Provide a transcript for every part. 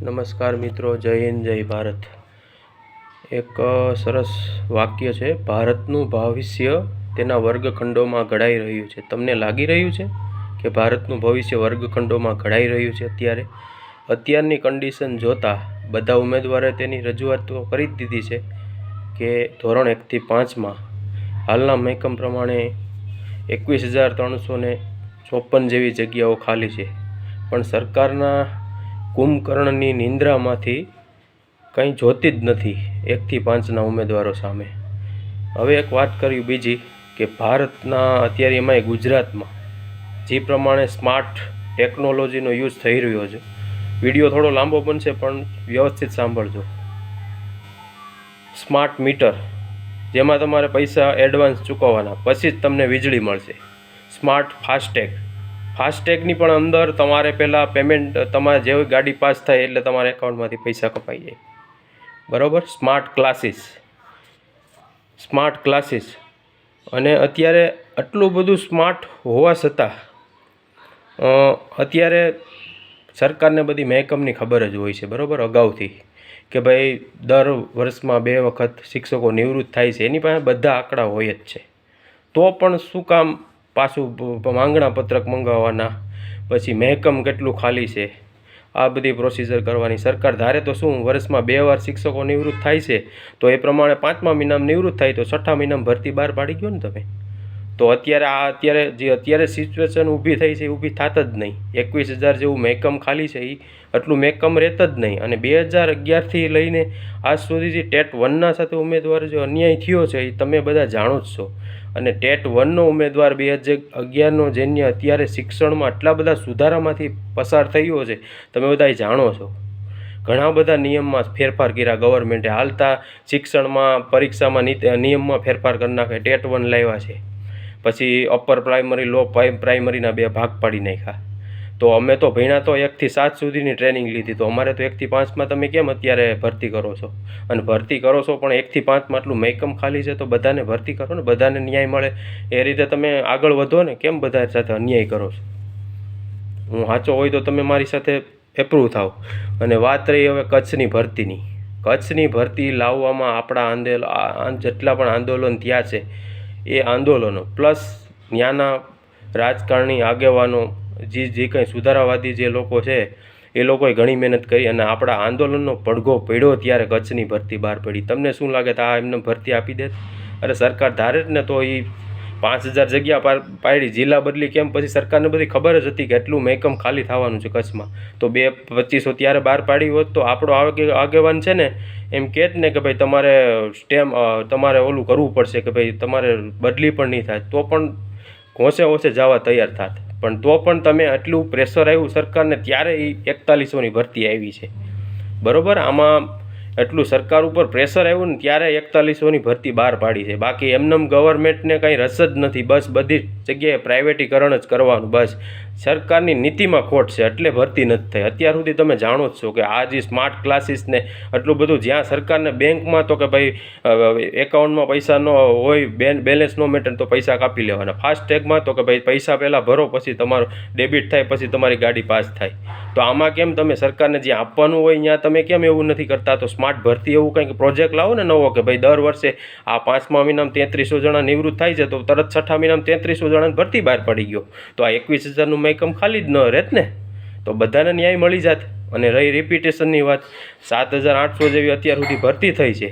નમસ્કાર મિત્રો, જય હિન્દ, જય ભારત. એક સરસ વાક્ય છે, ભારતનું ભવિષ્ય તેના વર્ગખંડોમાં ઘડાઈ રહ્યું છે. તમને લાગી રહ્યું છે કે ભારતનું ભવિષ્ય વર્ગખંડોમાં ઘડાઈ રહ્યું છે? અત્યારની કન્ડિશન જોતાં બધા ઉમેદવારે તેની રજૂઆત તો કરી જ દીધી છે કે ધોરણ 1 થી 5માં હાલના મહેકમ પ્રમાણે 21,354 જેવી જગ્યાઓ ખાલી છે, પણ સરકારના કુંભકર્ણની નિંદ્રામાંથી કંઈ જોતી જ નથી 1 થી 5ના ઉમેદવારો સામે. હવે એક વાત કરી બીજી કે ભારતના અત્યારે એમાંય ગુજરાતમાં જે પ્રમાણે સ્માર્ટ ટેકનોલોજીનો યુઝ થઈ રહ્યો છે, વિડીયો થોડો લાંબો બનશે પણ વ્યવસ્થિત સાંભળજો. સ્માર્ટ મીટર, જેમાં તમારે પૈસા એડવાન્સ ચૂકવવાના, પછી જ તમને વીજળી મળશે. સ્માર્ટ ફાસ્ટેગની પણ અંદર તમારે પહેલાં પેમેન્ટ, તમારે જેવી ગાડી પાસ થાય એટલે તમારા એકાઉન્ટમાંથી પૈસા કપાઈ જાય, બરાબર. સ્માર્ટ ક્લાસીસ અને અત્યારે આટલું બધું સ્માર્ટ હોવા છતાં અત્યારે સરકારને બધી મહેકમની ખબર જ હોય છે, બરાબર, અગાઉથી કે ભાઈ દર વર્ષમાં 2 વખત શિક્ષકો નિવૃત્ત થાય છે. એની પાસે બધા આંકડા હોય જ છે, તો પણ શું કામ પાછું માંગણા પત્રક મંગાવવાના, પછી મહેકમ કેટલું ખાલી છે, આ બધી પ્રોસિજર કરવાની. સરકાર ધારે તો શું, વર્ષમાં 2 વાર શિક્ષકો નિવૃત્ત થાય છે, તો એ પ્રમાણે 5મા મહિનામાં નિવૃત્ત થાય તો 6ઠા મહિનામાં ભરતી બહાર પાડી ગયો ને તમે. તો અત્યારે સિચ્યુએશન ઊભી થઈ છે, એ ઊભી થાત જ નહીં. 21,000 જેવું મહેકમ ખાલી છે, એ આટલું મહેકમ રહેત જ નહીં. અને 2011થી લઈને આજ સુધી જે ટેટ 1ના સાથે ઉમેદવાર જે અન્યાય થયો છે એ તમે બધા જાણો જ છો. અને ટેટ 1નો ઉમેદવાર 2011નો જેને અત્યારે શિક્ષણમાં આટલા બધા સુધારામાંથી પસાર થયો છે, તમે બધા જાણો છો. ઘણા બધા નિયમમાં ફેરફાર કર્યા ગવર્મેન્ટે, હાલતા શિક્ષણમાં પરીક્ષામાં નિયમમાં ફેરફાર કરી નાખે. ટેટ 1 લાવ્યા છે, પછી અપર પ્રાઇમરી, લો પ્રાઇમરીના 2 ભાગ પાડી નાખ્યા. તો અમે તો ભણ્યા તો 1 થી 7 સુધીની ટ્રેનિંગ લીધી, તો અમારે તો 1 થી 5માં તમે કેમ અત્યારે ભરતી કરો છો? અને ભરતી કરો છો પણ 1 થી 5માં આટલું મહેકમ ખાલી છે, તો બધાને ભરતી કરો ને, બધાને ન્યાય મળે એ રીતે તમે આગળ વધો ને. કેમ બધા સાથે અન્યાય કરો છો? હું સાચો હોય તો તમે મારી સાથે એપ્રૂવ થાવ. અને વાત રહી હવે કચ્છની ભરતી લાવવામાં આપણા જેટલા પણ આંદોલન થયા છે, એ આંદોલનો પ્લસ ત્યાંના રાજકારણી આગેવાનો, જે કંઈ સુધારાવાદી જે લોકો છે, એ લોકોએ ઘણી મહેનત કરી અને આપણા આંદોલનનો પડઘો પડ્યો ત્યારે કચ્છની ભરતી બહાર પડી. તમને શું લાગે તો આ એમને ભરતી આપી દે? અરે સરકાર ધારે જ ને તો એ 5,000 જગ્યા પાડી, જિલ્લા બદલી કેમ? પછી સરકારને બધી ખબર જ હતી કે એટલું મહેકમ ખાલી થવાનું છે કચ્છમાં, તો 2,2500 ત્યારે બહાર પાડી હોત તો આપણો આગેવાન છે ને એમ કહેત ને કે ભાઈ તમારે ઓલું કરવું પડશે કે ભાઈ તમારે બદલી પણ નહીં થાય, તો પણ ઘોંસે જવા તૈયાર થાત. પણ તો પણ તમે આટલું પ્રેશર આવ્યું સરકારને ત્યારે એ 4100ની ભરતી આવી છે, બરાબર. આમાં એટલું સરકાર ઉપર પ્રેશર આવ્યું ને ત્યારે 4100ની ભરતી બહાર પાડી છે. બાકી એમનેમ ગવર્મેન્ટને કંઈ રસ જ નથી, બસ બધી જગ્યાએ પ્રાઇવેટીકરણ જ કરવાનું, બસ સરકારની નીતિમાં ખોટ છે એટલે ભરતી નથી થઈ. અત્યાર સુધી તમે જાણો જ છો કે આ જે સ્માર્ટ ક્લાસીસને આટલું બધું, જ્યાં સરકારને બેંકમાં તો કે ભાઈ એકાઉન્ટમાં પૈસા ન હોય, બેલેન્સ ન મેટર તો પૈસા કાપી લેવાના. ફાસ્ટેગમાં તો કે ભાઈ પૈસા પહેલાં ભરો, પછી તમારું ડેબિટ થાય, પછી તમારી ગાડી પાસ થાય. તો આમાં કેમ તમે સરકારને જ્યાં આપવાનું હોય ત્યાં તમે કેમ એવું નથી કરતા? તો સ્માર્ટ ભરતી એવું કંઈક પ્રોજેક્ટ લાવો ને નવો, કે ભાઈ દર વર્ષે આ 5મા મહિનામાં 3300 જણા નિવૃત્ત થાય છે, તો તરત 6ઠા મહિનામાં 3300 જણાની ભરતી બહાર પડી ગયો, તો આ 21,000નું મહેકમ ખાલી જ ન રહેત ને, તો બધાને ન્યાય મળી જાત. અને રહી રિપીટેશનની વાત, 7,800 જેવી અત્યાર સુધી ભરતી થઈ છે,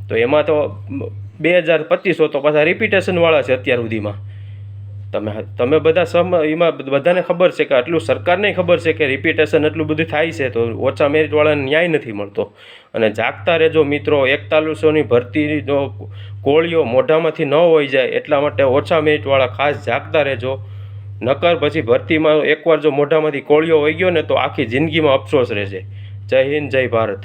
તો એમાં તો 2,025 તો પાછા રિપીટેશનવાળા છે અત્યાર સુધીમાં. તમે બધા એમાં બધાને ખબર છે કે આટલું સરકારને ખબર છે કે રિપીટેશન એટલું બધું થાય છે, તો ઓછા મેરિટવાળાને ન્યાય નથી મળતો. અને જાગતા રહેજો મિત્રો, 4100ની ભરતીનો કોળીઓ મોઢામાંથી ન હોઈ જાય એટલા માટે ઓછા મેરિટવાળા ખાસ જાગતા રહેજો. નકર પછી ભરતીમાં એકવાર જો મોઢામાંથી કોળીઓ હોઈ ગયો ને તો આખી જિંદગીમાં અફસોસ રહેશે. જય હિન્દ, જય ભારત.